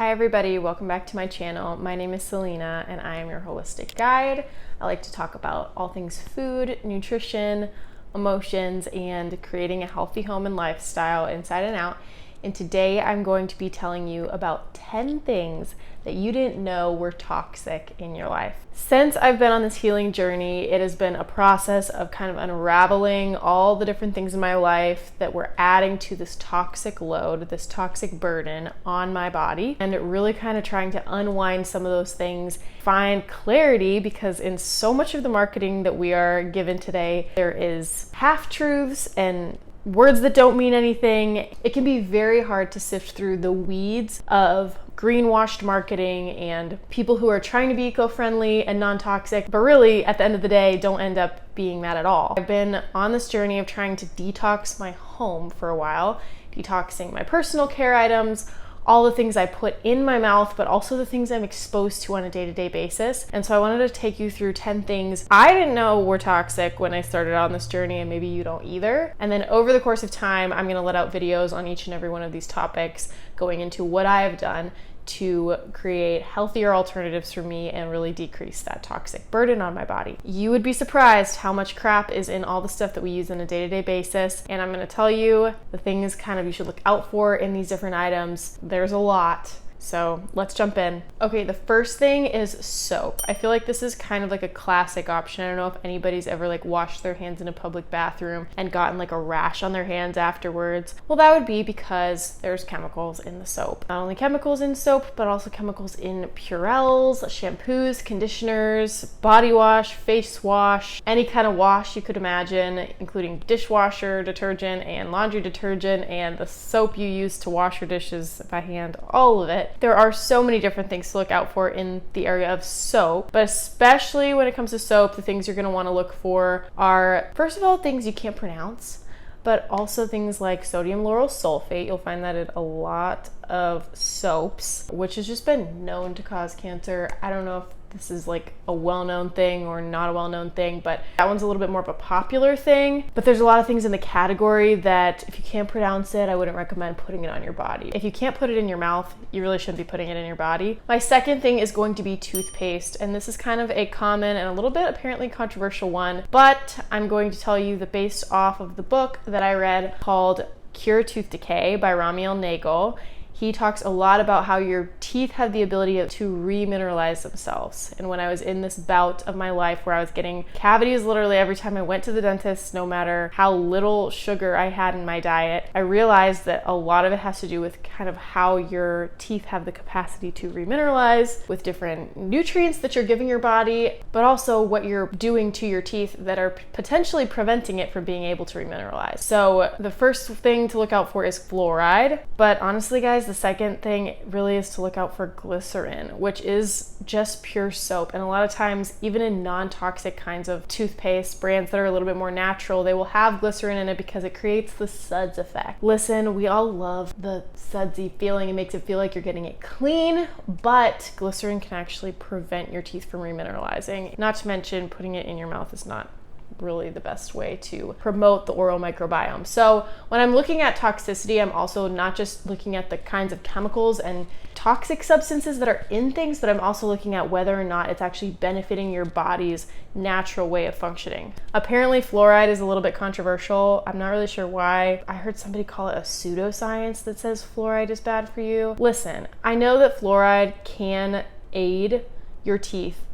Hi everybody, welcome back to my channel. My name is Selena and I am your holistic guide. I like to talk about all things food, nutrition, emotions, and creating a healthy home and lifestyle inside and out. And today I'm going to be telling you about 10 things that you didn't know were toxic in your life. Since I've been on this healing journey, it has been a process of kind of unraveling all the different things in my life that were adding to this toxic load, this toxic burden on my body, and really kind of trying to unwind some of those things, find clarity, because in so much of the marketing that we are given today, there is half-truths and words that don't mean anything. It can be very hard to sift through the weeds of greenwashed marketing and people who are trying to be eco-friendly and non-toxic, but really at the end of the day don't end up being that at all. I've been on this journey of trying to detox my home for a while, detoxing my personal care items, all the things I put in my mouth, but also the things I'm exposed to on a day-to-day basis. And so I wanted to take you through 10 things I didn't know were toxic when I started on this journey, and maybe you don't either. And then over the course of time, I'm gonna let out videos on each and every one of these topics, going into what I have done to create healthier alternatives for me and really decrease that toxic burden on my body. You would be surprised how much crap is in all the stuff that we use on a day-to-day basis, and I'm going to tell you the things kind of you should look out for in these different items. There's a lot. So let's jump in. Okay, the first thing is soap. I feel like this is kind of like a classic option. I don't know if anybody's ever like washed their hands in a public bathroom and gotten like a rash on their hands afterwards. Well, that would be because there's chemicals in the soap. Not only chemicals in soap, but also chemicals in Purells, shampoos, conditioners, body wash, face wash, any kind of wash you could imagine, including dishwasher detergent and laundry detergent and the soap you use to wash your dishes by hand, all of it. There are so many different things to look out for in the area of soap, but especially when it comes to soap, the things you're going to want to look for are, first of all, things you can't pronounce, but also things like sodium lauryl sulfate. You'll find that in a lot of soaps, which has just been known to cause cancer. I don't know if this is like a well-known thing or not a well-known thing, but that one's a little bit more of a popular thing. But there's a lot of things in the category that if you can't pronounce it, I wouldn't recommend putting it on your body. If you can't put it in your mouth, you really shouldn't be putting it in your body. My second thing is going to be toothpaste, and this is kind of a common and a little bit apparently controversial one, but I'm going to tell you that based off of the book that I read called Cure Tooth Decay by Ramiel Nagel. He talks a lot about how your teeth have the ability to remineralize themselves. And when I was in this bout of my life where I was getting cavities literally every time I went to the dentist, no matter how little sugar I had in my diet, I realized that a lot of it has to do with kind of how your teeth have the capacity to remineralize with different nutrients that you're giving your body, but also what you're doing to your teeth that are potentially preventing it from being able to remineralize. So the first thing to look out for is fluoride, but honestly guys, the second thing really is to look out for glycerin, which is just pure soap. And a lot of times, even in non-toxic kinds of toothpaste brands that are a little bit more natural, they will have glycerin in it because it creates the suds effect. Listen, we all love the sudsy feeling. It makes it feel like you're getting it clean, but glycerin can actually prevent your teeth from remineralizing. Not to mention, putting it in your mouth is not really the best way to promote the oral microbiome. So when I'm looking at toxicity, I'm also not just looking at the kinds of chemicals and toxic substances that are in things, but I'm also looking at whether or not it's actually benefiting your body's natural way of functioning. Apparently fluoride is a little bit controversial. I'm not really sure why. I heard somebody call it a pseudoscience that says fluoride is bad for you. Listen, I know that fluoride can aid your teeth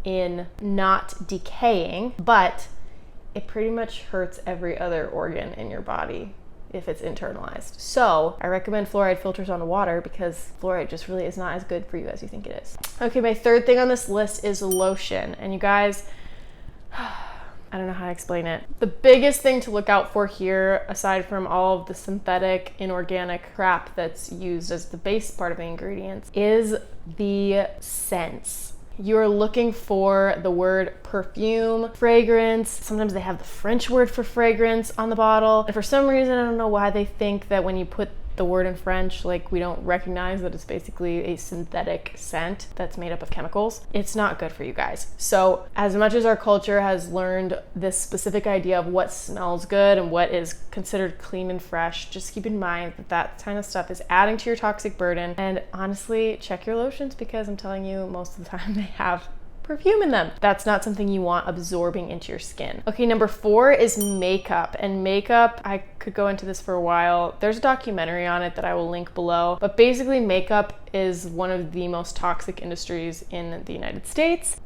in not decaying, but it pretty much hurts every other organ in your body if it's internalized. So I recommend fluoride filters on water because fluoride just really is not as good for you as you think it is. Okay, my third thing on this list is lotion. And you guys, I don't know how to explain it. The biggest thing to look out for here, aside from all of the synthetic, inorganic crap that's used as the base part of the ingredients, is the scents. You're looking for the word perfume, fragrance. Sometimes they have the French word for fragrance on the bottle. And for some reason, I don't know why they think that when you put the word in French, like we don't recognize that it's basically a synthetic scent that's made up of chemicals. It's not good for you guys. So as much as our culture has learned this specific idea of what smells good and what is considered clean and fresh, just keep in mind that that kind of stuff is adding to your toxic burden. And honestly, check your lotions, because I'm telling you, most of the time they have perfume in them. That's not something you want absorbing into your skin. Okay, number 4 is makeup. And makeup, I could go into this for a while. There's a documentary on it that I will link below. But basically, makeup is one of the most toxic industries in the United States.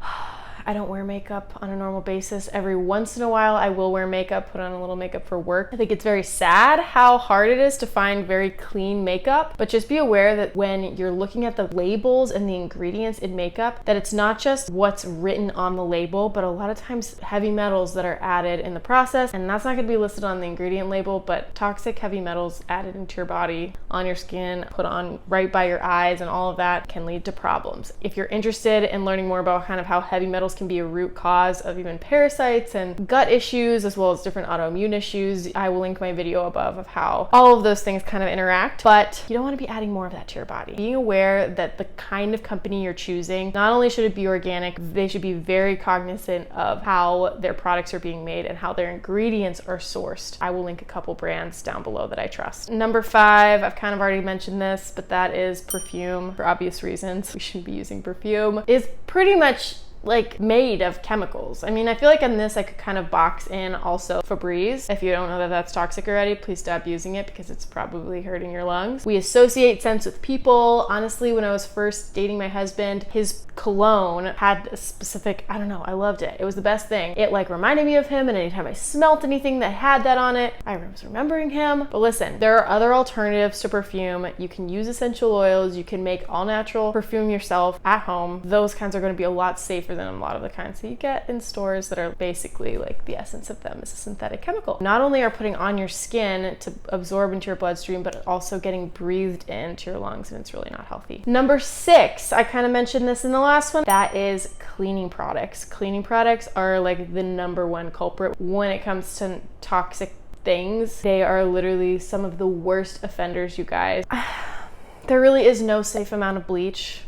I don't wear makeup on a normal basis. Every once in a while, I will wear makeup, put on a little makeup for work. I think it's very sad how hard it is to find very clean makeup, but just be aware that when you're looking at the labels and the ingredients in makeup, that it's not just what's written on the label, but a lot of times heavy metals that are added in the process, and that's not gonna be listed on the ingredient label, but toxic heavy metals added into your body, on your skin, put on right by your eyes, and all of that can lead to problems. If you're interested in learning more about kind of how heavy metals can be a root cause of even parasites and gut issues, as well as different autoimmune issues, I will link my video above of how all of those things kind of interact. But you don't want to be adding more of that to your body. Being aware that the kind of company you're choosing, not only should it be organic, they should be very cognizant of how their products are being made and how their ingredients are sourced. I will link a couple brands down below that I trust. Number 5, I've kind of already mentioned this, but that is perfume. For obvious reasons, we shouldn't be using perfume. Is pretty much like made of chemicals. I mean, I feel like on this I could kind of box in also Febreze. If you don't know that that's toxic already, please stop using it, because it's probably hurting your lungs. We associate scents with people. Honestly, when I was first dating my husband, his cologne had a specific, I don't know, I loved it. It was the best thing. It like reminded me of him, and anytime I smelt anything that had that on it, I was remembering him. But listen, there are other alternatives to perfume. You can use essential oils. You can make all natural perfume yourself at home. Those kinds are going to be a lot safer than a lot of the kinds that you get in stores that are basically like the essence of them is a synthetic chemical. Not only are putting on your skin to absorb into your bloodstream, but also getting breathed into your lungs, and it's really not healthy. Number 6, I kind of mentioned this in the last one, that is cleaning products. Cleaning products are like the number 1 culprit when it comes to toxic things. They are literally some of the worst offenders, you guys. There really is no safe amount of bleach.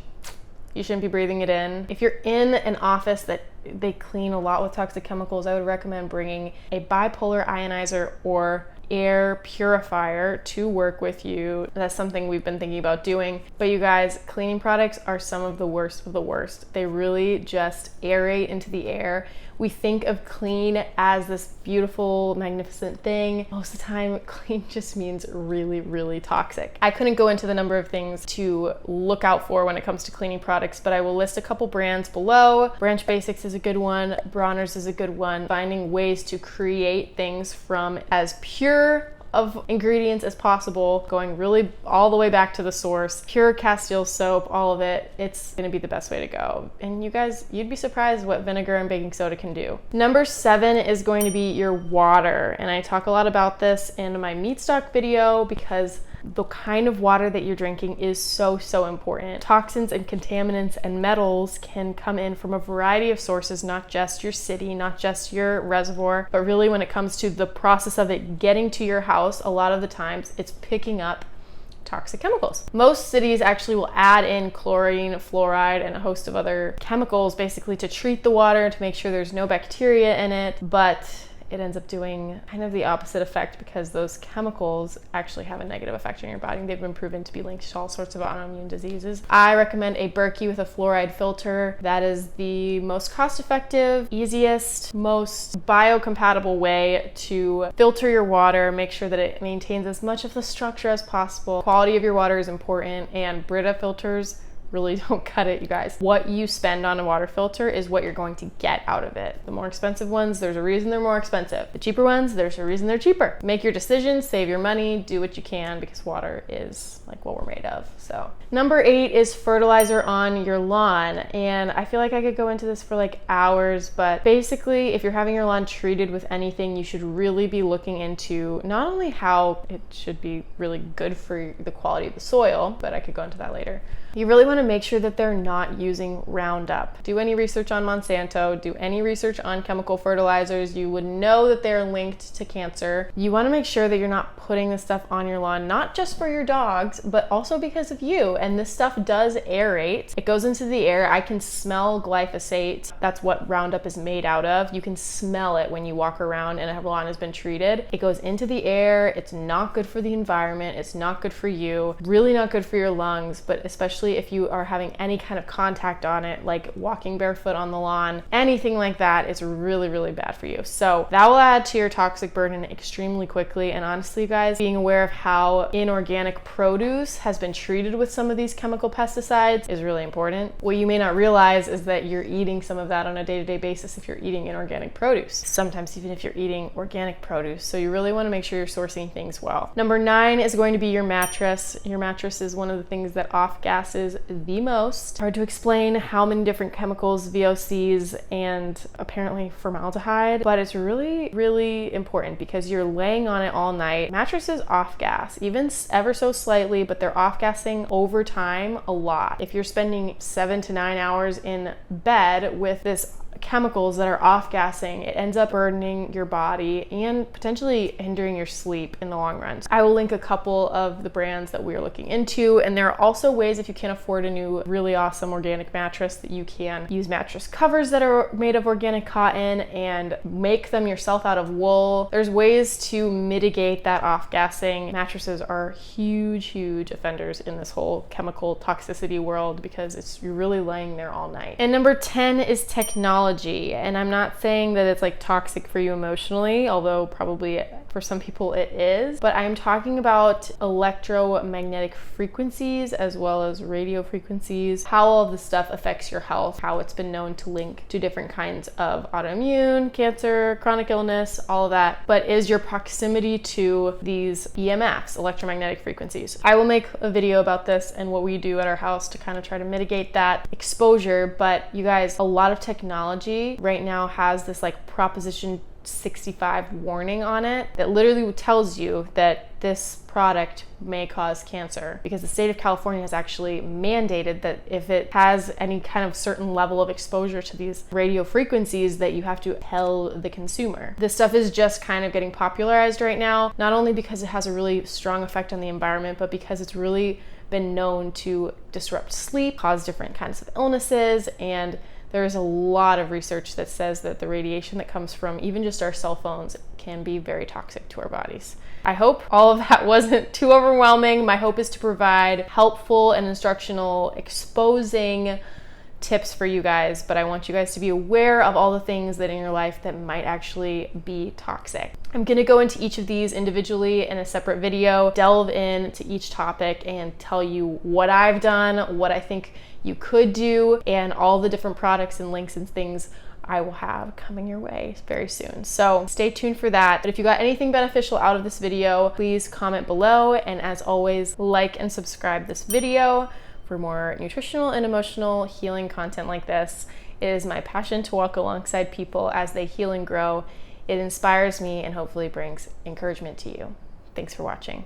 You shouldn't be breathing it in. If you're in an office that they clean a lot with toxic chemicals, I would recommend bringing a bipolar ionizer or air purifier to work with you. That's something we've been thinking about doing. But you guys, cleaning products are some of the worst of the worst. They really just aerate into the air. We think of clean as this beautiful, magnificent thing. Most of the time, clean just means really, really toxic. I couldn't go into the number of things to look out for when it comes to cleaning products, but I will list a couple brands below. Branch Basics is a good one. Bronner's is a good one. Finding ways to create things from as pure of ingredients as possible, going really all the way back to the source. Pure Castile soap, all of it. It's gonna be the best way to go. And you guys, you'd be surprised what vinegar and baking soda can do. Number 7 is going to be your water. And I talk a lot about this in my meat stock video, because the kind of water that you're drinking is so important. Toxins and contaminants and metals can come in from a variety of sources, not just your city, not just your reservoir, but really when it comes to the process of it getting to your house, a lot of the times it's picking up toxic chemicals. Most cities actually will add in chlorine, fluoride, and a host of other chemicals basically to treat the water to make sure there's no bacteria in it, but it ends up doing kind of the opposite effect, because those chemicals actually have a negative effect on your body. They've been proven to be linked to all sorts of autoimmune diseases. I recommend a Berkey with a fluoride filter. That is the most cost-effective, easiest, most biocompatible way to filter your water. Make sure that it maintains as much of the structure as possible. Quality of your water is important, and Brita filters really don't cut it, you guys. What you spend on a water filter is what you're going to get out of it. The more expensive ones, there's a reason they're more expensive. The cheaper ones, there's a reason they're cheaper. Make your decisions, save your money, do what you can, because water is like what we're made of. So number 8 is fertilizer on your lawn. And I feel like I could go into this for like hours, but basically if you're having your lawn treated with anything, you should really be looking into not only how it should be really good for the quality of the soil, but I could go into that later. You really want want to make sure that they're not using Roundup. Do any research on Monsanto, do any research on chemical fertilizers. You would know that they're linked to cancer. You want to make sure that you're not putting this stuff on your lawn, not just for your dogs, but also because of you. And this stuff does aerate. It goes into the air. I can smell glyphosate. That's what Roundup is made out of. You can smell it when you walk around and a lawn has been treated. It goes into the air. It's not good for the environment. It's not good for you. Really not good for your lungs, but especially if you are having any kind of contact on it, like walking barefoot on the lawn, anything like that, it's really, really bad for you. So that will add to your toxic burden extremely quickly. And honestly, you guys, being aware of how inorganic produce has been treated with some of these chemical pesticides is really important. What you may not realize is that you're eating some of that on a day-to-day basis if you're eating inorganic produce. Sometimes even if you're eating organic produce. So you really want to make sure you're sourcing things well. Number 9 is going to be your mattress. Your mattress is one of the things that off-gasses the most. Hard to explain how many different chemicals, VOCs, and apparently formaldehyde, but it's really, really important because you're laying on it all night. Mattresses off-gas, even ever so slightly, but they're off-gassing over time a lot. If you're spending 7 to 9 hours in bed with this chemicals that are off-gassing, it ends up burdening your body and potentially hindering your sleep in the long run. I will link a couple of the brands that we're looking into, and there are also ways, if you can't afford a new really awesome organic mattress, that you can use mattress covers that are made of organic cotton and make them yourself out of wool. There's ways to mitigate that off-gassing. Mattresses are huge offenders in this whole chemical toxicity world because you're really laying there all night. And number 10 is technology. And I'm not saying that it's like toxic for you emotionally, although probably for some people it is, but I'm talking about electromagnetic frequencies as well as radio frequencies, how all of this stuff affects your health, how it's been known to link to different kinds of autoimmune, cancer, chronic illness, all of that, but is your proximity to these EMFs, electromagnetic frequencies. I will make a video about this and what we do at our house to kind of try to mitigate that exposure, but you guys, a lot of technology right now has this like Proposition 65 warning on it that literally tells you that this product may cause cancer, because the state of California has actually mandated that if it has any kind of certain level of exposure to these radio frequencies, that you have to tell the consumer. This stuff is just kind of getting popularized right now, not only because it has a really strong effect on the environment, but because it's really been known to disrupt sleep, cause different kinds of illnesses, and there's a lot of research that says that the radiation that comes from even just our cell phones can be very toxic to our bodies. I hope all of that wasn't too overwhelming. My hope is to provide helpful and instructional, exposing tips for you guys, but I want you guys to be aware of all the things that in your life that might actually be toxic. I'm gonna go into each of these individually in a separate video, delve into each topic and tell you what I've done, what I think you could do, and all the different products and links and things I will have coming your way very soon. So stay tuned for that. But if you got anything beneficial out of this video, please comment below. And as always, like and subscribe this video for more nutritional and emotional healing content like this. It is my passion to walk alongside people as they heal and grow. It inspires me and hopefully brings encouragement to you. Thanks for watching.